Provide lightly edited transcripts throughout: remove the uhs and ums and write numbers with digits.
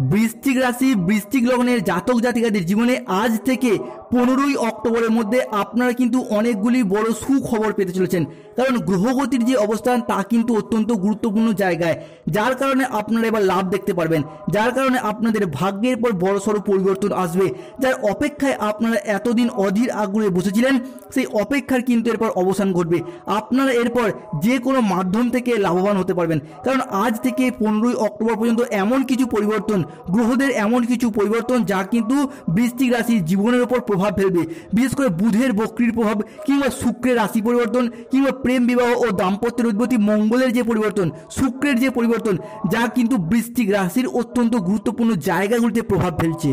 বৃশ্চিক রাশি বৃশ্চিক লগ্নের জাতক জাতিকাদের জীবনে আজ থেকে 15ই অক্টোবরের মধ্যে আপনারা কিন্তু অনেকগুলি বড় সুখবর পেতে চলেছেন। কারণ গ্রহগতির যে অবস্থান তা কিন্তু অত্যন্ত গুরুত্বপূর্ণ জায়গায়, যার কারণে আপনারা এবার লাভ দেখতে পারবেন, যার কারণে আপনাদের ভাগ্যের পর বড়সড় পরিবর্তন আসবে। যার অপেক্ষায় আপনারা এতদিন অধীর আগ্রহে বসেছিলেন, সেই অপেক্ষার কিন্তু এরপর অবসান ঘটবে। আপনারা এরপর যে কোনো মাধ্যম থেকে লাভবান হতে পারবেন। কারণ আজ থেকে 15ই অক্টোবর পর্যন্ত এমন কিছু পরিবর্তন, গ্রহদের এমন কিছু পরিবর্তন যা কিন্তু বৃশ্চিক রাশির জীবনের উপর প্রভাব ফেলবে। বিশেষ করে বুধের বক্রির প্রভাব, কিংবা শুক্রের রাশি পরিবর্তন, কিংবা প্রেম বিবাহ ও দাম্পত্যের অধিপতি মঙ্গলের যে পরিবর্তন, শুক্রের যে পরিবর্তন, যা কিন্তু বৃশ্চিক রাশির অত্যন্ত গুরুত্বপূর্ণ জায়গাগুলিতে প্রভাব ফেলছে।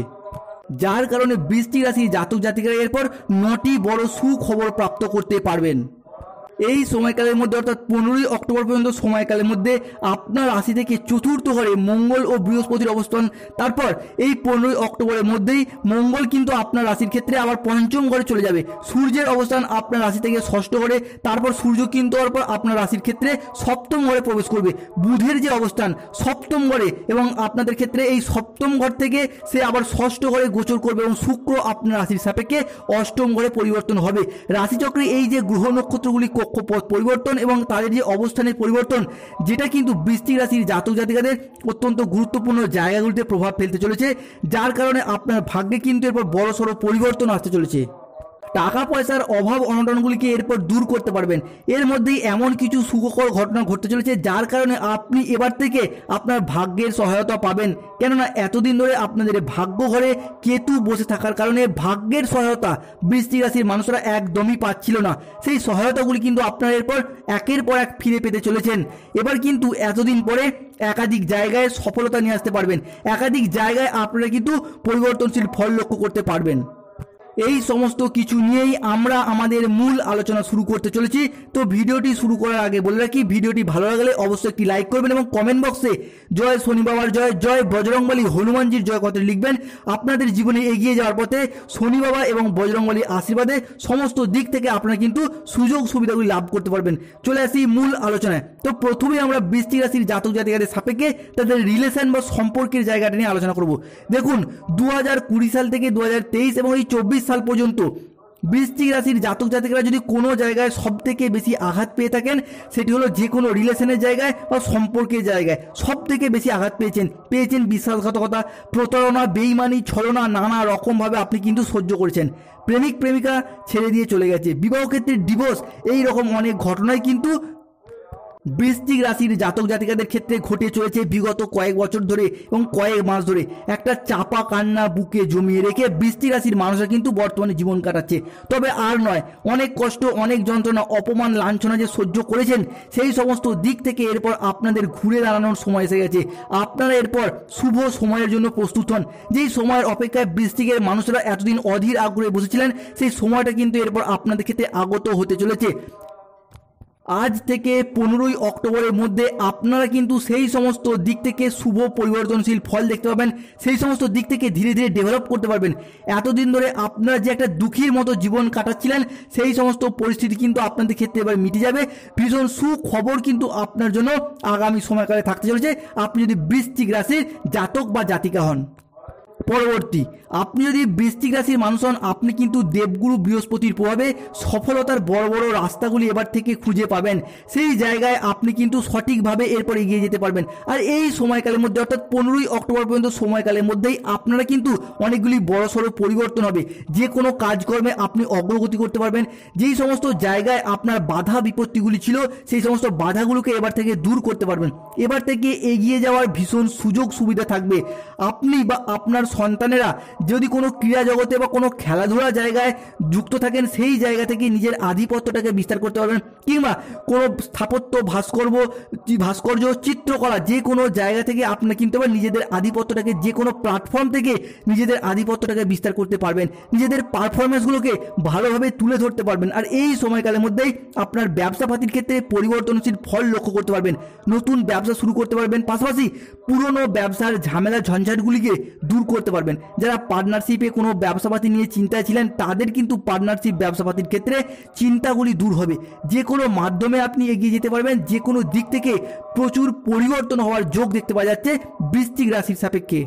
যার কারণে বৃশ্চিক রাশির জাতক জাতিকারা এরপর 9টি বড় সুখবর প্রাপ্ত করতে পারবেন। এই সময়কালের মধ্যে অর্থাৎ 15ই অক্টোবর পর্যন্ত সময়কালের মধ্যে আপনার রাশি থেকে চতুর্থ ঘরে মঙ্গল ও বৃহস্পতির অবস্থান। তারপর এই 15ই অক্টোবরের মধ্যেই মঙ্গল কিন্তু আপনার রাশির ক্ষেত্রে আবার পঞ্চম ঘরে চলে যাবে। সূর্যের অবস্থান আপনার রাশি থেকে ষষ্ঠ ঘরে, তারপর সূর্য কিন্তু তারপর আপনার রাশির ক্ষেত্রে সপ্তম ঘরে প্রবেশ করবে। বুধের যে অবস্থান সপ্তম ঘরে, এবং আপনাদের ক্ষেত্রে এই সপ্তম ঘর থেকে সে আবার ষষ্ঠ ঘরে গোচর করবে, এবং শুক্র আপনার রাশির সাপেক্ষে অষ্টম ঘরে পরিবর্তন হবে। রাশিচক্রে এই যে গ্রহ নক্ষত্রগুলি কক্ষপথ পরিবর্তন এবং তাদের যে অবস্থানের পরিবর্তন, যেটা কিন্তু বৃশ্চিক রাশির জাতক জাতিকাদের অত্যন্ত গুরুত্বপূর্ণ জায়গাগুলিতে প্রভাব ফেলতে চলেছে। যার কারণে আপনার ভাগ্যে কিন্তু এরপর বড়সড় পরিবর্তন আসতে চলেছে। টাকা পয়সার অভাব অনটনগুলিকে এরপর দূর করতে পারবেন। এর মধ্যেই এমন কিছু সুখকর ঘটনা ঘটতে চলেছে, যার কারণে আপনি এবার থেকে আপনার ভাগ্যের সহায়তা পাবেন। কেননা এতদিন ধরে আপনাদের ভাগ্য ঘরে কেতু বসে থাকার কারণে ভাগ্যের সহায়তা বৃশ্চিক রাশির মানুষরা একদমই পাচ্ছিল না। সেই সহায়তাগুলি কিন্তু আপনারা এরপর একের পর এক ফিরে পেতে চলেছেন। এবার কিন্তু এতদিন পরে একাধিক জায়গায় সফলতা নিয়ে আসতে পারবেন, একাধিক জায়গায় আপনারা কিন্তু পরিবর্তনশীল ফল লক্ষ্য করতে পারবেন। এই সমস্ত কিছু নিয়েই আমরা আমাদের মূল আলোচনা শুরু করতে চলেছি। তো ভিডিওটি শুরু করার আগে বলে রাখি, ভিডিওটি ভালো লাগলে অবশ্যই একটি লাইক করবেন এবং কমেন্ট বক্সে জয় শনি বাবার জয়, জয় বজরংবলী হনুমানজির জয় কথাটি লিখবেন। আপনাদের জীবনে এগিয়ে যাওয়ার পথে শনি বাবা এবং বজরংবলীর আশীর্বাদে সমস্ত দিক থেকে আপনারা কিন্তু সুযোগ সুবিধাগুলি লাভ করতে পারবেন। চলে আসি মূল আলোচনায়। তো প্রথমেই আমরা বৃশ্চিক রাশির জাতক জাতিকাদের সাপেক্ষে তাদের রিলেশন বা সম্পর্কের জায়গাটা নিয়ে আলোচনা করব। দেখুন, 2020 সাল থেকে 2023 এবং এই 24 সাল পর্যন্ত বৃশ্চিক রাশির জাতক জাতিকারা যদি কোনো জায়গায় সব থেকে বেশি আঘাত পেয়ে থাকেন, সেটি হলো যে কোনো রিলেশনের জায়গায় বা সম্পর্কের জায়গায় সব থেকে বেশি আঘাত পেয়েছেন বিশ্বাসঘাতকতা, প্রতারণা, বেইমানি, ছলনা, নানা রকমভাবে আপনি কিন্তু সহ্য করেছেন। প্রেমিক প্রেমিকা ছেড়ে দিয়ে চলে গেছে, বিবাহ ক্ষেত্রে ডিভোর্স, এই রকম অনেক ঘটনাই কিন্তু বৃশ্চিক রাশির জাতক জাতিকাদের ক্ষেত্রে ঘটে চলেছে বিগত কয়েক বছর ধরে এবং কয়েক মাস ধরে। একটা চাপা কান্না বুকে জমিয়ে রেখে বৃশ্চিক রাশির মানুষরা কিন্তু বর্তমানে জীবন কাটাচ্ছে। তবে আর নয়, অনেক কষ্ট, অনেক যন্ত্রণা, অপমান, লাঞ্ছনা যে সহ্য করেছেন, সেই সমস্ত দিক থেকে এরপর আপনাদের ঘুরে দাঁড়ানোর সময় এসে গেছে। আপনারা এরপর শুভ সময়ের জন্য প্রস্তুত হন। যেই সময়ের অপেক্ষায় বৃশ্চিকের মানুষরা এতদিন অধীর আগ্রহে বসেছিলেন, সেই সময়টা কিন্তু এরপর আপনাদের ক্ষেত্রে আগত হতে চলেছে। আজ থেকে 15ই অক্টোবরের মধ্যে আপনারা কিন্তু সেই সমস্ত দিক থেকে শুভ পরিবর্তনশীল ফল দেখতে পাবেন, সেই সমস্ত দিক থেকে ধীরে ধীরে ডেভেলপ করতে পারবেন। এতদিন ধরে আপনারা যে একটা দুঃখীর মতো জীবন কাটাচ্ছিলেন, সেই সমস্ত পরিস্থিতি কিন্তু আপনাদের ক্ষেত্রে এবার মিটে যাবে। ভীষণ সুখবর কিন্তু আপনার জন্য আগামী সময়কালে থাকতে চলেছে, আপনি যদি বৃশ্চিক রাশির জাতক বা জাতিকা হন। পরবর্তী, আপনি যদি বৃশ্চিক রাশির মানুষ হন, আপনি কিন্তু দেবগুরু বৃহস্পতির প্রভাবে সফলতার বড় বড় রাস্তাগুলি এবার থেকে খুঁজে পাবেন। সেই জায়গায় আপনি কিন্তু সঠিকভাবে এরপর এগিয়ে যেতে পারবেন। আর এই সময়কালের মধ্যে অর্থাৎ 15ই অক্টোবর পর্যন্ত সময়কালের মধ্যেই আপনারা কিন্তু অনেকগুলি বড়সড় পরিবর্তন হবে। যে কোনো কাজকর্মে আপনি অগ্রগতি করতে পারবেন। যেই সমস্ত জায়গায় আপনার বাধা বিপত্তিগুলি ছিল, সেই সমস্ত বাধাগুলোকে এবার থেকে দূর করতে পারবেন। এবার থেকে এগিয়ে যাওয়ার ভীষণ সুযোগ সুবিধা থাকবে। আপনি বা আপনার সন্তানেরা যদি কোনো ক্রীড়া জগতে বা কোনো খেলাধুলা জায়গায় যুক্ত থাকেন, সেই জায়গা থেকে নিজের আধিপত্যটাকে বিস্তার করতে পারবেন। কিংবা কোনো স্থাপত্য, ভাস্কর্য, চিত্রকলা, যে কোনো জায়গা থেকে আপনারা কিন্তু আবার নিজেদের আধিপত্যটাকে, যে কোনো প্ল্যাটফর্ম থেকে নিজেদের আধিপত্যটাকে বিস্তার করতে পারবেন, নিজেদের পারফরমেন্সগুলোকে ভালোভাবে তুলে ধরতে পারবেন। আর এই সময়কালের মধ্যেই আপনার ব্যবসাপাতির ক্ষেত্রে পরিবর্তনশীল ফল লক্ষ্য করতে পারবেন। নতুন ব্যবসা শুরু করতে পারবেন, পাশাপাশি পুরনো ব্যবসার ঝামেলা ঝঞ্ঝাটগুলিকে দূর করতে পারবেন। যারা পার্টনারশিপে কোনো ব্যবসাপাতি নিয়ে চিন্তায় ছিলেন, তাদের কিন্তু পার্টনারশিপ ব্যবসাপাতির ক্ষেত্রে চিন্তাগুলি দূর হবে। যে কোনো মাধ্যমে আপনি এগিয়ে যেতে পারবেন। যে কোনো দিক থেকে প্রচুর পরিবর্তন হওয়ার যোগ দেখতে পাওয়া যাচ্ছে বৃশ্চিক রাশির সাপেক্ষে।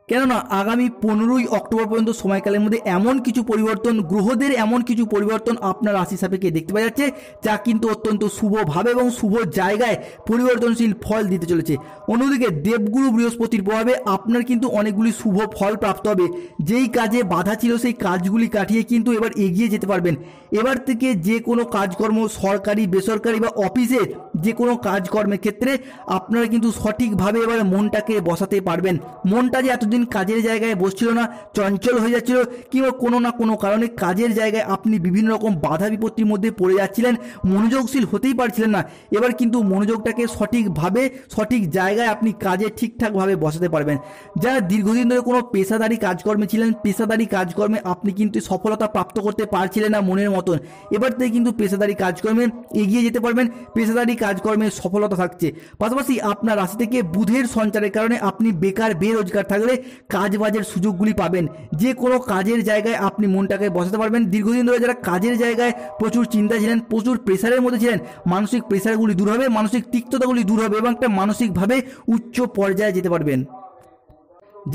কেননা আগামী 15ই অক্টোবর পর্যন্ত সময়কালের মধ্যে এমন কিছু পরিবর্তন, গ্রহদের এমন কিছু পরিবর্তন আপনার রাশি সাপেক্ষে দেখতে পাওয়া যাচ্ছে যা কিন্তু অত্যন্ত শুভভাবে এবং শুভ জায়গায় পরিবর্তনশীল ফল দিতে চলেছে। অন্যদিকে দেবগুরু বৃহস্পতির প্রভাবে আপনার কিন্তু অনেকগুলি শুভ ফল প্রাপ্ত হবে। যেই কাজে বাধা ছিল সেই কাজগুলি কাটিয়ে কিন্তু এবার এগিয়ে যেতে পারবেন। এবার থেকে যে কোনো কাজকর্ম, সরকারি বেসরকারি বা অফিসের যে কোনো কাজকর্মের ক্ষেত্রে আপনারা কিন্তু সঠিকভাবে এবার মনটাকে বসাতে পারবেন। মনটা যে এতদিন কাজের জায়গায় বসছিল না, চঞ্চল হয়ে যাচ্ছিল, কিংবা কোনো না কোনো কারণে কাজের জায়গায় আপনি বিভিন্ন রকম বাধা বিপত্তির মধ্যে পড়ে যাচ্ছিলেন, মনোযোগশীল হতেই পারছিলেন না, এবার কিন্তু মনোযোগটাকে সঠিকভাবে সঠিক জায়গায় আপনি কাজে ঠিকঠাকভাবে বসাতে পারবেন। যারা দীর্ঘদিন ধরে কোনো পেশাদারি কাজকর্মে ছিলেন, পেশাদারি কাজকর্মে আপনি কিন্তু সফলতা প্রাপ্ত করতে পারছিলেন না মনের মতন, এবার থেকে কিন্তু পেশাদারি কাজকর্মে এগিয়ে যেতে পারবেন, পেশাদারি কাজকর্মে সফলতা থাকছে। পাশাপাশি আপনার রাশি থেকে বুধের সঞ্চারের কারণে আপনি বেকার বেরোজগার থাকলে কাজবাজের সুযোগগুলি পাবেন। যে কোনো কাজের জায়গায় আপনি মনটাকে বসাতে পারবেন। দীর্ঘদিন ধরে যারা কাজের জায়গায় প্রচুর চিন্তা ছিলেন, প্রচুর প্রেশারের মধ্যে ছিলেন, মানসিক প্রেশারগুলি দূর হবে, মানসিক তিক্ততাগুলি দূর হবে এবং একটা মানসিকভাবে উচ্চ পর্যায়ে যেতে পারবেন।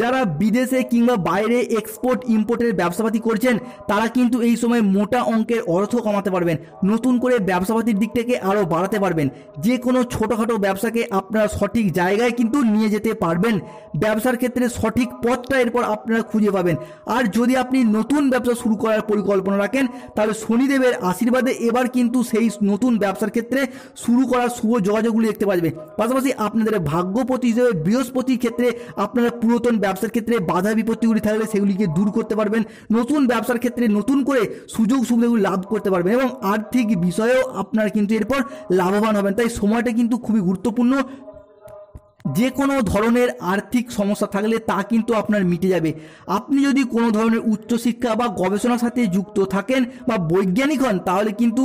যারা বিদেশে কিংবা বাইরে এক্সপোর্ট ইম্পোর্টের ব্যবসাপাতি করছেন তারা কিন্তু এই সময় মোটা অঙ্কের অর্থ কমাতে পারবেন, নতুন করে ব্যবসাপাতির দিক থেকে আরও বাড়াতে পারবেন। যে কোনো ছোটোখাটো ব্যবসাকে আপনারা সঠিক জায়গায় কিন্তু নিয়ে যেতে পারবেন। ব্যবসার ক্ষেত্রে সঠিক পথটা এরপর আপনারা খুঁজে পাবেন। আর যদি আপনি নতুন ব্যবসা শুরু করার পরিকল্পনা রাখেন তাহলে শনিদেবের আশীর্বাদে এবার কিন্তু সেই নতুন ব্যবসার ক্ষেত্রে শুরু করার শুভ যোগাযোগগুলি দেখতে পাবেন। পাশাপাশি আপনাদের ভাগ্যপতি হিসেবে বৃহস্পতির ক্ষেত্রে আপনারা পুরাতন ব্যবসার ক্ষেত্রে বাধা বিপত্তিগুলি থাকলে সেগুলিকে দূর করতে পারবেন, নতুন ব্যবসার ক্ষেত্রে নতুন করে সুযোগ সুবিধাগুলি লাভ করতে পারবেন এবং আর্থিক বিষয়েও আপনারা কিন্তু এরপর লাভবান হবেন। তাই সময়টা কিন্তু খুবই গুরুত্বপূর্ণ। যে কোনো ধরনের আর্থিক সমস্যা থাকলে তা কিন্তু আপনার মিটে যাবে। আপনি যদি কোনো ধরনের উচ্চশিক্ষা বা গবেষণার সাথে যুক্ত থাকেন বা বৈজ্ঞানিক হন তাহলে কিন্তু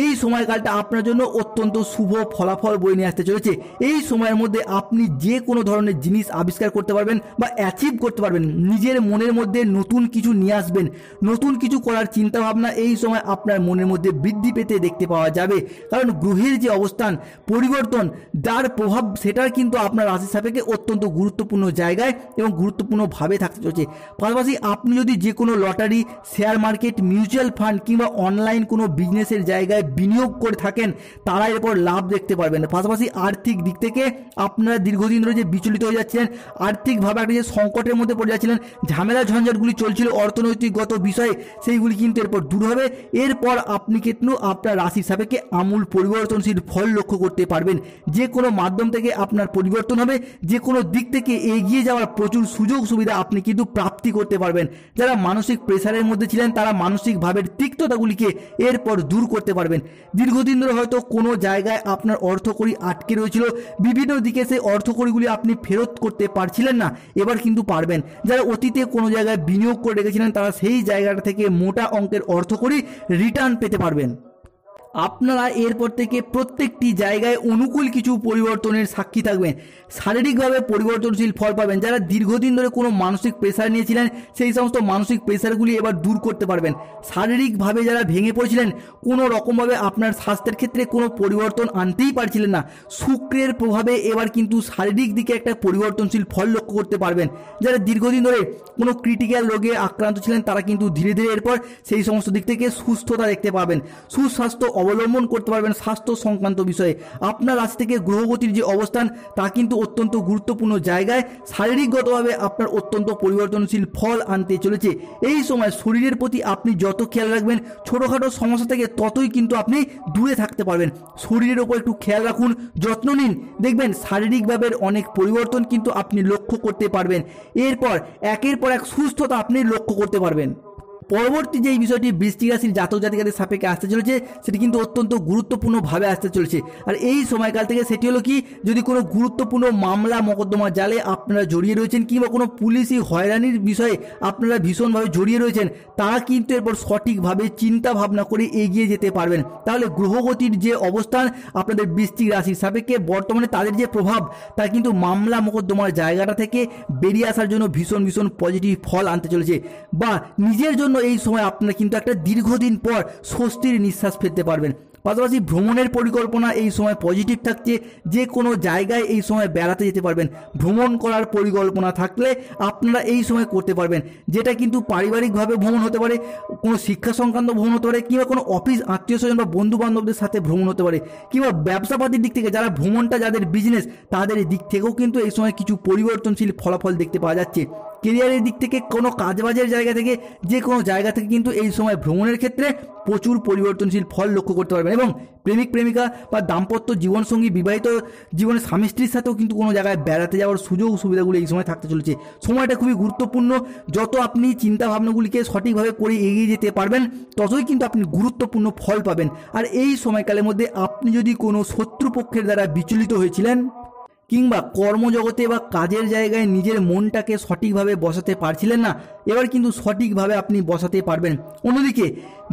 এই সময়কালটা আপনার জন্য অত্যন্ত শুভ ফলাফল বয়ে নিয়ে আসতে চলেছে। এই সময়ের মধ্যে আপনি যে কোনো ধরনের জিনিস আবিষ্কার করতে পারবেন বা অ্যাচিভ করতে পারবেন, নিজের মনের মধ্যে নতুন কিছু নিয়ে আসবেন, নতুন কিছু করার চিন্তাভাবনা এই সময় আপনার মনের মধ্যে বৃদ্ধি পেতে দেখতে পাওয়া যাবে। কারণ গ্রহের যে অবস্থান পরিবর্তন, যার প্রভাব সেটার কিন্তু আপনার রাশি সাপেক্ষে অত্যন্ত গুরুত্বপূর্ণ জায়গায় এবং গুরুত্বপূর্ণভাবে থাকতে চলেছে। পাশাপাশি আপনি যদি যে কোনো lottery, share market, mutual fund কিংবা অনলাইন কোনো বিজনেসের জায়গায় বিনিয়োগ করে থাকেন তারা এরপর লাভ দেখতে পারবেন। পাশাপাশি আর্থিক দিক থেকে আপনারা দীর্ঘদিন ধরে যে বিচলিত হয়ে যাচ্ছিলেন, আর্থিকভাবে একটা যে সংকটের মধ্যে পড়ে যাচ্ছিলেন, ঝামেলা ঝঞ্ঝাটগুলি চলছিল অর্থনৈতিকগত বিষয়ে, সেইগুলি কিন্তু এরপর দূর হবে। এরপর আপনি কিন্তু আপনার রাশির সাপেক্ষে আমূল পরিবর্তনশীল ফল লক্ষ্য করতে পারবেন। যে কোনো মাধ্যম থেকে আপনার পরিবর্তন হবে, যে কোনো দিক থেকে এগিয়ে যাওয়ার প্রচুর সুযোগ সুবিধা আপনি কিন্তু প্রাপ্তি করতে পারবেন। যারা মানসিক প্রেসারের মধ্যে ছিলেন তারা মানসিকভাবে তিক্ততাগুলিকে এরপর দূর করতে পারবেন। দীর্ঘদিন ধরে হয়তো কোনো জায়গায় আপনার অর্থকড়ি আটকে রয়েছিল, বিভিন্ন দিকে সেই অর্থকড়িগুলি আপনি ফেরত করতে পারছিলেন না, এবার কিন্তু পারবেন। যারা অতীতে কোনো জায়গায় বিনিয়োগ করে রেখেছিলেন তারা সেই জায়গাটা থেকে মোটা অঙ্কের অর্থকড়ি রিটার্ন পেতে পারবেন। আপনারা এরপর থেকে প্রত্যেকটি জায়গায় অনুকূল কিছু পরিবর্তনের সাক্ষী থাকবেন, শারীরিকভাবে পরিবর্তনশীল ফল পাবেন। যারা দীর্ঘদিন ধরে কোনো মানসিক প্রেসার নিয়েছিলেন সেই সমস্ত মানসিক প্রেসারগুলি এবার দূর করতে পারবেন। শারীরিকভাবে যারা ভেঙে পড়েছিলেন, কোনো রকমভাবে আপনার স্বাস্থ্যের ক্ষেত্রে কোনো পরিবর্তন আনতেই পারছিলেন না, শুক্রের প্রভাবে এবার কিন্তু শারীরিক দিকে একটা পরিবর্তনশীল ফল লক্ষ্য করতে পারবেন। যারা দীর্ঘদিন ধরে কোনো ক্রিটিক্যাল রোগে আক্রান্ত ছিলেন তারা কিন্তু ধীরে ধীরে এরপর সেই সমস্ত দিক থেকে সুস্থতা দেখতে পাবেন, সুস্বাস্থ্য অবলম্বন করতে পারবেন। স্বাস্থ্য সংক্রান্ত বিষয়ে আপনার রাশি থেকে গ্রহগতির যে অবস্থান তা কিন্তু অত্যন্ত গুরুত্বপূর্ণ জায়গায় শারীরিকগতভাবে আপনার অত্যন্ত পরিবর্তনশীল ফল আনতে চলেছে। এই সময় শরীরের প্রতি আপনি যত খেয়াল রাখবেন ছোটোখাটো সমস্যা থেকে ততই কিন্তু আপনি দূরে থাকতে পারবেন। শরীরের ওপর একটু খেয়াল রাখুন, যত্ন নিন, দেখবেন শারীরিকভাবে অনেক পরিবর্তন কিন্তু আপনি লক্ষ্য করতে পারবেন। এরপর একের পর এক সুস্থতা আপনি লক্ষ্য করতে পারবেন। পরবর্তী যে বিষয়টি বৃশ্চিক রাশির জাতক জাতিকাদের সাপেক্ষে আসতে চলেছে সেটি কিন্তু অত্যন্ত গুরুত্বপূর্ণভাবে আসতে চলেছে। আর এই সময়কাল থেকে সেটি হলো কি, যদি কোনো গুরুত্বপূর্ণ মামলা মোকদ্দমা জালে আপনারা জড়িয়ে রয়েছেন কিংবা কোনো পুলিশি হয়রানির বিষয়ে আপনারা ভীষণভাবে জড়িয়ে রয়েছেন, তারা কিন্তু এরপর সঠিকভাবে চিন্তা ভাবনা করে এগিয়ে যেতে পারবেন। তাহলে গ্রহগতির যে অবস্থান আপনাদের বৃশ্চিক রাশির সাপেক্ষে বর্তমানে তাদের যে প্রভাব তা কিন্তু মামলা মোকদ্দমার জায়গাটা থেকে বেরিয়ে আসার জন্য ভীষণ ভীষণ পজিটিভ ফল আনতে চলেছে। বা নিজের জন্য এই সময় আপনারা কিন্তু একটা দীর্ঘদিন পর স্বস্তির নিঃশ্বাস ফেলতে পারবেন। পাশাপাশি ভ্রমণের পরিকল্পনা এই সময় পজিটিভ থাকছে, যে কোনো জায়গায় এই সময় বেড়াতে যেতে পারবেন। ভ্রমণ করার পরিকল্পনা থাকলে আপনারা এই সময় করতে পারবেন, যেটা কিন্তু পারিবারিকভাবে ভ্রমণ হতে পারে, কোনো শিক্ষা সংক্রান্ত ভ্রমণ হতে পারে, কিংবা কোনো অফিস আত্মীয় স্বজন বা বন্ধু বান্ধবদের সাথে ভ্রমণ হতে পারে, কিংবা ব্যবসাপাতির দিক থেকে যারা ভ্রমণটা যাদের বিজনেস তাদের দিক থেকেও কিন্তু এই সময় কিছু পরিবর্তনশীল ফলাফল দেখতে পাওয়া যাচ্ছে। কেরিয়ারের দিক থেকে কোনো কাজবাজের জায়গা থেকে যে কোনো জায়গা থেকে কিন্তু এই সময় ভ্রমণের ক্ষেত্রে প্রচুর পরিবর্তনশীল ফল লক্ষ্য করতে পারবেন। এবং প্রেমিক প্রেমিকা বা দাম্পত্য জীবনসঙ্গী বিবাহিত জীবনে স্বামী স্ত্রীর সাথেও কিন্তু কোনো জায়গায় বেড়াতে যাওয়ার সুযোগ সুবিধাগুলো এই সময় থাকতে চলেছে। সময়টা খুবই গুরুত্বপূর্ণ, যত আপনি চিন্তা ভাবনাগুলিকে সঠিকভাবে করে এগিয়ে যেতে পারবেন ততই কিন্তু আপনি গুরুত্বপূর্ণ ফল পাবেন। আর এই সময়কালের মধ্যে আপনি যদি কোনো শত্রুপক্ষের দ্বারা বিচলিত হয়েছিলেন কিংবা কর্মজগতে বা কাজের জায়গায় নিজের মনটাকে সঠিকভাবে বসাতে পারছিলেন না, এবার কিন্তু সঠিকভাবে আপনি বসাতে পারবেন। অন্যদিকে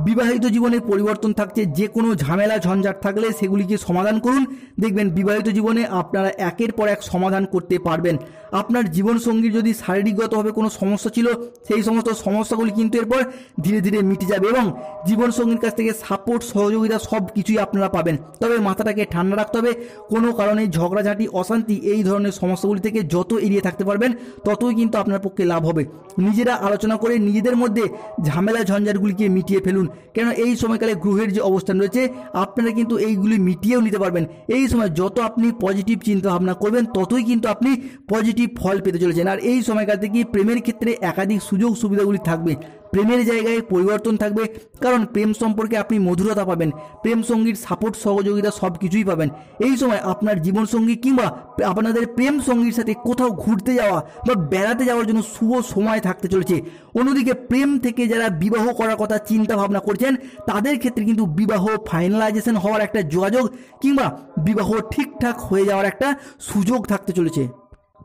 বিবাহিত জীবনে পরিবর্তন থাকছে, যে কোনো ঝামেলা ঝঞ্ঝাট থাকলে সেগুলিকে সমাধান করুন, দেখবেন বিবাহিত জীবনে আপনারা একের পর এক সমাধান করতে পারবেন। আপনার জীবনসঙ্গীর যদি শারীরিকগতভাবে কোনো সমস্যা ছিল সেই সমস্ত সমস্যাগুলি কিন্তু এরপর ধীরে ধীরে মিটে যাবে এবং জীবনসঙ্গীর কাছ থেকে সাপোর্ট সহযোগিতা সব কিছুই আপনারা পাবেন। তবে মাথাটাকে ঠান্ডা রাখতে হবে, কোনো কারণে ঝগড়াঝাঁটি অশান্তি এই ধরনের সমস্যাগুলি থেকে যত এড়িয়ে থাকতে পারবেন ততই কিন্তু আপনার পক্ষে লাভ হবে। নিজেরা আলোচনা করে নিজেদের মধ্যে ঝামেলা ঝঞ্ঝাটগুলিকে মিটিয়ে ফেলুন, কেন এই সময়কালে গ্রহের যে অবস্থান রয়েছে আপনারা কিন্তু এইগুলি মিটিয়েও নিতে পারবেন। এই সময় যত আপনি পজিটিভ চিন্তা ভাবনা করবেন ততই কিন্তু আপনি পজিটিভ ফল পেতে চলেছেন। আর এই সময়কাল থেকে প্রেমের ক্ষেত্রে একাধিক সুযোগ সুবিধাগুলি থাকবে, প্রেমের জায়গায় পরিবর্তন থাকবে, কারণ প্রেম সম্পর্কে আপনি মধুরতা পাবেন, প্রেম সঙ্গীর সাপোর্ট সহযোগিতা সব কিছুই পাবেন। এই সময় আপনার জীবনসঙ্গী কিংবা আপনাদের প্রেম সঙ্গীর সাথে কোথাও ঘুরতে যাওয়া বা বেড়াতে যাওয়ার জন্য শুভ সময় থাকতে চলেছে। অন্যদিকে প্রেম থেকে যারা বিবাহ করার কথা চিন্তা ভাবনা করছেন তাদের ক্ষেত্রে কিন্তু বিবাহ ফাইনালাইজেশন হওয়ার একটা যোগাযোগ কিংবা বিবাহ ঠিকঠাক হয়ে যাওয়ার একটা সুযোগ থাকতে চলেছে।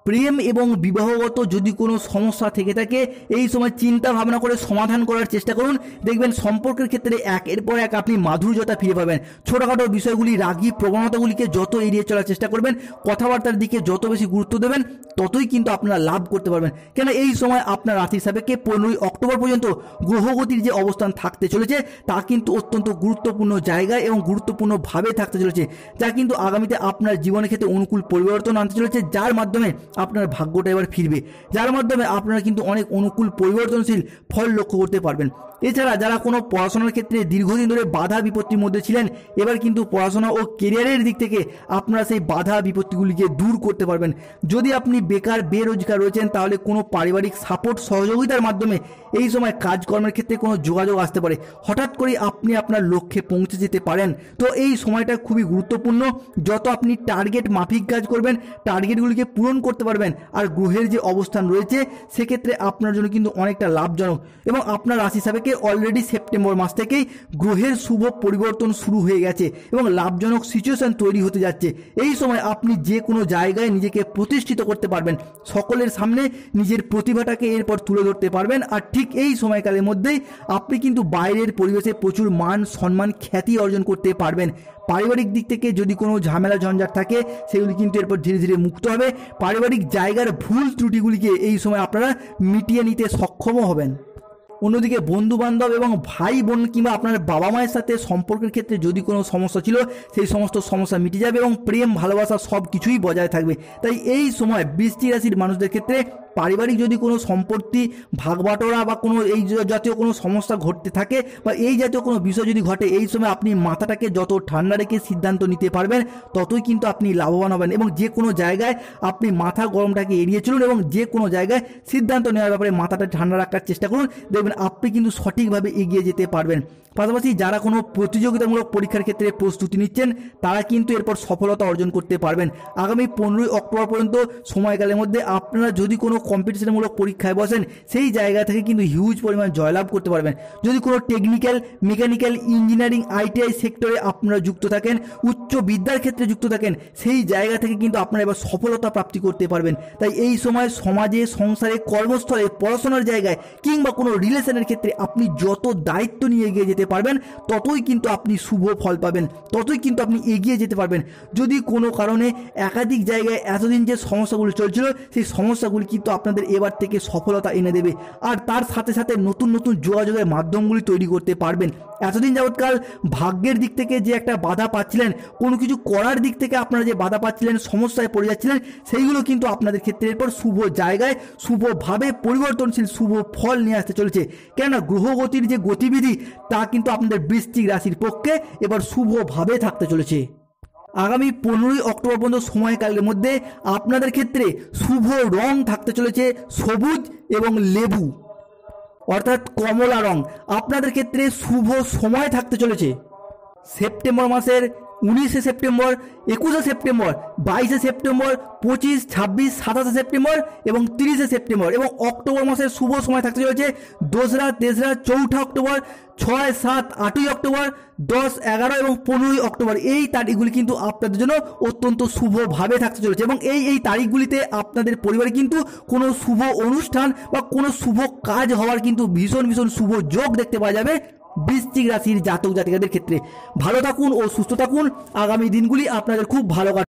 প্রেম এবং বিবাহগত যদি কোনো সমস্যা থেকে থাকে এই সময় চিন্তা ভাবনা করে সমাধান করার চেষ্টা করুন, দেখবেন সম্পর্কের ক্ষেত্রে একের পর এক আপনি মাধুর্যতা ফিরে পাবেন। ছোটোখাটো বিষয়গুলি রাগী প্রবণতাগুলিকে যত এড়িয়ে চলার চেষ্টা করবেন, কথাবার্তার দিকে যত বেশি গুরুত্ব দেবেন ততই কিন্তু আপনারা লাভ করতে পারবেন। কেন এই সময় আপনার রাশির সাপেক্ষে 15ই অক্টোবর পর্যন্ত গ্রহগতির যে অবস্থান থাকতে চলেছে তা কিন্তু অত্যন্ত গুরুত্বপূর্ণ জায়গায় এবং গুরুত্বপূর্ণভাবে থাকতে চলেছে, যা কিন্তু আগামীতে আপনার জীবনের ক্ষেত্রে অনুকূল পরিবর্তন আনতে চলেছে, যার মাধ্যমে আপনার ভাগ্যটা এবার ফিরবে, যার মাধ্যমে আপনারা কিন্তু অনেক অনুকূল পরিবর্তনশীল ফল লক্ষ্য করতে পারবেন। এছাড়া যারা কোনো পড়াশোনার ক্ষেত্রে দীর্ঘদিন ধরে বাধা বিপত্তির মধ্যে ছিলেন, এবার কিন্তু পড়াশোনা ও কেরিয়ারের দিক থেকে আপনারা সেই বাধা বিপত্তিগুলিকে দূর করতে পারবেন। যদি আপনি বেকার বেরোজগার রয়েছেন তাহলে কোনো পারিবারিক সাপোর্ট সহযোগিতার মাধ্যমে এই সময় কাজকর্মের ক্ষেত্রে কোনো যোগাযোগ আসতে পারে, হঠাৎ করে আপনি আপনার লক্ষ্যে পৌঁছে যেতে পারেন। তো এই সময়টা খুবই গুরুত্বপূর্ণ, যত আপনি টার্গেট মাফিক কাজ করবেন টার্গেটগুলিকে পূরণ করতে পারবেন। আর গ্রহের যে অবস্থান রয়েছে সেক্ষেত্রে আপনার জন্য কিন্তু অনেকটা লাভজনক এবং আপনার রাশি সাপেক্ষে অলরেডি সেপ্টেম্বর মাস থেকেই গ্রহের শুভ পরিবর্তন শুরু হয়ে গেছে এবং লাভজনক সিচুয়েশন তৈরি হতে যাচ্ছে। এই সময় আপনি যে কোনো জায়গায় নিজেকে প্রতিষ্ঠিত করতে পারবেন, সকলের সামনে নিজের প্রতিভাটাকে এরপর তুলে ধরতে পারবেন। আর ঠিক এই সময়কালের মধ্যেই আপনি কিন্তু বাইরের পরিবেশে প্রচুর মান সম্মান খ্যাতি অর্জন করতে পারবেন। পারিবারিক দিক থেকে যদি কোনো ঝামেলা ঝঞ্ঝাট থাকে সেগুলি কিন্তু এরপর ধীরে ধীরে মুক্ত হবে। পারিবারিক জায়গার ভুল ত্রুটিগুলিকে এই সময় আপনারা মিটিয়ে নিতে সক্ষমও হবেন। অন্যদিকে বন্ধু বান্ধব এবং ভাই বোন কিংবা আপনার বাবা মায়ের সাথে সম্পর্কের ক্ষেত্রে যদি কোনো সমস্যা ছিল সেই সমস্ত সমস্যা মিটে যাবে এবং প্রেম ভালোবাসা সব কিছুই বজায় থাকবে। তাই এই সময় বৃশ্চিক রাশির মানুষদের ক্ষেত্রে পারিবারিক যদি কোনো সম্পত্তি ভাগবাটোরা বা কোনো এই জাতীয় কোনো সমস্যা ঘটতে থাকে বা এই জাতীয় কোনো বিষয় যদি ঘটে, এই সময় আপনি মাথাটাকে যত ঠান্ডা রেখে সিদ্ধান্ত নিতে পারবেন ততই কিন্তু আপনি লাভবান হবেন এবং যে কোনো জায়গায় আপনি মাথা গরমটাকে এড়িয়ে চলুন এবং যে কোনো জায়গায় সিদ্ধান্ত নেওয়ার ব্যাপারে মাথাটা ঠান্ডা রাখার চেষ্টা করুন, দেখবেন আপনি কিন্তু সঠিকভাবে এগিয়ে যেতে পারবেন। পাশাপাশি যারা কোনো প্রতিযোগিতামূলক পরীক্ষার ক্ষেত্রে প্রস্তুতি নিচ্ছেন তারা কিন্তু এরপর সফলতা অর্জন করতে পারবেন। আগামী 15ই অক্টোবর পর্যন্ত সময়কালের মধ্যে আপনারা যদি কোনো কম্পিটিশনমূলক পরীক্ষায় বসেন সেই জায়গা থেকে কিন্তু হিউজ পরিমাণ জয়লাভ করতে পারবেন। যদি কোনো টেকনিক্যাল মেকানিক্যাল ইঞ্জিনিয়ারিং আইটিআই সেক্টরে আপনারা যুক্ত থাকেন, উচ্চ বিদ্যার ক্ষেত্রে যুক্ত থাকেন, সেই জায়গা থেকে কিন্তু আপনারা এবার সফলতা প্রাপ্তি করতে পারবেন। তাই এই সময় সমাজে সংসারে কর্মস্থলে পড়াশোনার জায়গায় কিংবা কোনো রিলেশনের ক্ষেত্রে আপনি যত দায়িত্ব নিয়ে এগিয়ে যেতে পারবেন ততই কিন্তু আপনি শুভ ফল পাবেন, ততই কিন্তু আপনি এগিয়ে যেতে পারবেন। যদি কোনো কারণে একাধিক জায়গায় এতদিন যে সমস্যাগুলো চলছিল সেই সমস্যাগুলি কিন্তু আপনাদের এবার থেকে সফলতা এনে দেবে। আর তার সাথে সাথে নতুন নতুন যোগাযোগের মাধ্যমগুলি তৈরি করতে পারবেন। এতদিন যাবৎকাল ভাগ্যের দিক থেকে যে একটা বাধা পাচ্ছিলেন, কোনো কিছু করার দিক থেকে আপনারা যে বাধা পাচ্ছিলেন, সমস্যায় পড়ে যাচ্ছিলেন, সেইগুলো কিন্তু আপনাদের ক্ষেত্রে এরপর শুভ জায়গায় শুভভাবে পরিবর্তনশীল শুভ ফল নিয়ে আসতে চলেছে। কেননা গ্রহগতির যে গতিবিধি তা কিন্তু আপনাদের বৃশ্চিক রাশির পক্ষে এবার শুভভাবে থাকতে চলেছে। আগামী 15ই অক্টোবর পর্যন্ত সময়কালের মধ্যে আপনাদের ক্ষেত্রে শুভ রং থাকতে চলেছে সবুজ এবং লেবু অর্থাৎ কমলা রং। আপনাদের ক্ষেত্রে শুভ সময় থাকতে চলেছে সেপ্টেম্বর মাসের 19শে সেপ্টেম্বর, 21শে সেপ্টেম্বর, 22শে সেপ্টেম্বর, 25, 26, 27শে সেপ্টেম্বর এবং 30শে সেপ্টেম্বর। এবং অক্টোবর মাসের শুভ সময় থাকতে চলেছে 2রা, 3রা, 4ঠা অক্টোবর, 6, 7, 8ই অক্টোবর, 10, 11 এবং 15ই অক্টোবর। এই তারিখগুলি কিন্তু আপনাদের জন্য অত্যন্ত শুভভাবে থাকতে চলেছে এবং এই তারিখগুলিতে আপনাদের পরিবারে কিন্তু কোনো শুভ অনুষ্ঠান বা কোনো শুভ কাজ হওয়ার কিন্তু ভীষণ ভীষণ শুভ যোগ দেখতে পাওয়া যাবে বৃশ্চিক রাশির জাতক জাতিকাদের ক্ষেত্রে। ভালো থাকুন ও সুস্থ থাকুন। আগামী দিনগুলি আপনাদের খুব ভালো কাটবে।